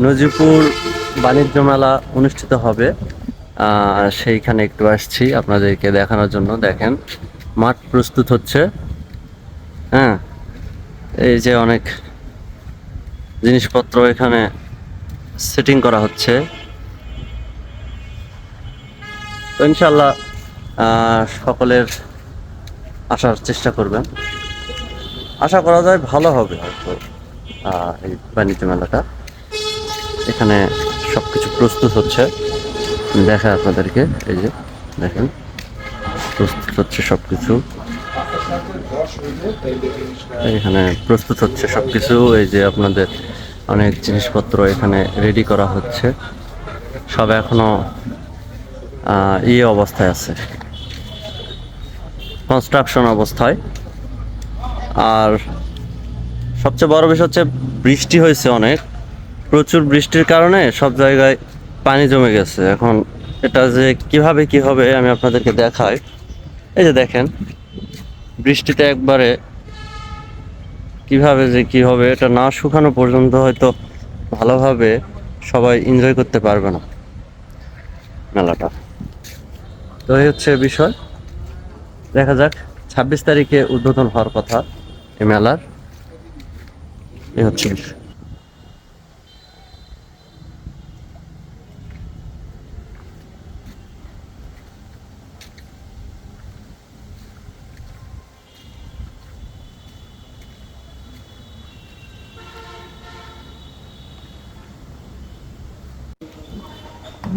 নজিপুর বাণিজ্য মেলা অনুষ্ঠিত হবে, সেইখানে একটু আসছি আপনাদেরকে দেখানোর জন্য। দেখেন মাঠ প্রস্তুত হচ্ছে। হ্যাঁ, এই যে অনেক জিনিসপত্র এখানে সেটিং করা হচ্ছে। তো ইনশাল্লাহ সকলের আসার চেষ্টা করবেন। আশা করা যায় ভালো হবে হয়তো এই বাণিজ্য মেলাটা। এখানে সবকিছু প্রস্তুত হচ্ছে, দেখা আপনাদেরকে। এই যে দেখেন প্রস্তুত হচ্ছে সবকিছু, এখানে প্রস্তুত হচ্ছে সবকিছু। এই যে আপনাদের অনেক জিনিসপত্র এখানে রেডি করা হচ্ছে, সব এখনো অবস্থায় আছে, কনস্ট্রাকশন অবস্থায়। আর সবচেয়ে বড় বিষয় হচ্ছে বৃষ্টি হয়েছে অনেক, প্রচুর বৃষ্টির কারণে সব জায়গায় পানি জমে গেছে। এখন এটা যে কিভাবে কি হবে আমি আপনাদেরকে দেখাই। এই যে দেখেন বৃষ্টিতে একবারে কিভাবে যে কি হবে, এটা না শুকানো পর্যন্ত হয়তো ভালোভাবে সবাই এনজয় করতে পারবে না মেলাটা। তো এই হচ্ছে বিষয়, দেখা যাক। 26 তারিখে উদ্বোধন হওয়ার কথা এই মেলার। এই হচ্ছে বিষয়।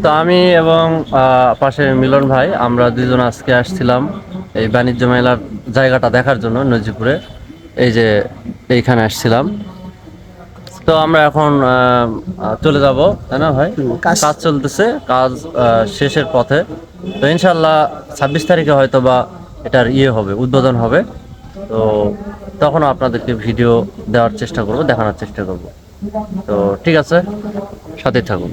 তো আমি এবং পাশে মিলন ভাই, আমরা দুজন আজকে আসছিলাম এই বাণিজ্য মেলার জায়গাটা দেখার জন্য নজিপুরে। এই যে এইখানে আসছিলাম। তো আমরা এখন চলে যাব, তাই না ভাই? কাজ চলতেছে, কাজ শেষের পথে। তো ইনশাল্লাহ 26 তারিখে হয়তো বা এটার হবে, উদ্বোধন হবে। তো তখন আপনাদেরকে ভিডিও দেওয়ার চেষ্টা করব, দেখানোর চেষ্টা করব। তো ঠিক আছে, সাথে থাকুন।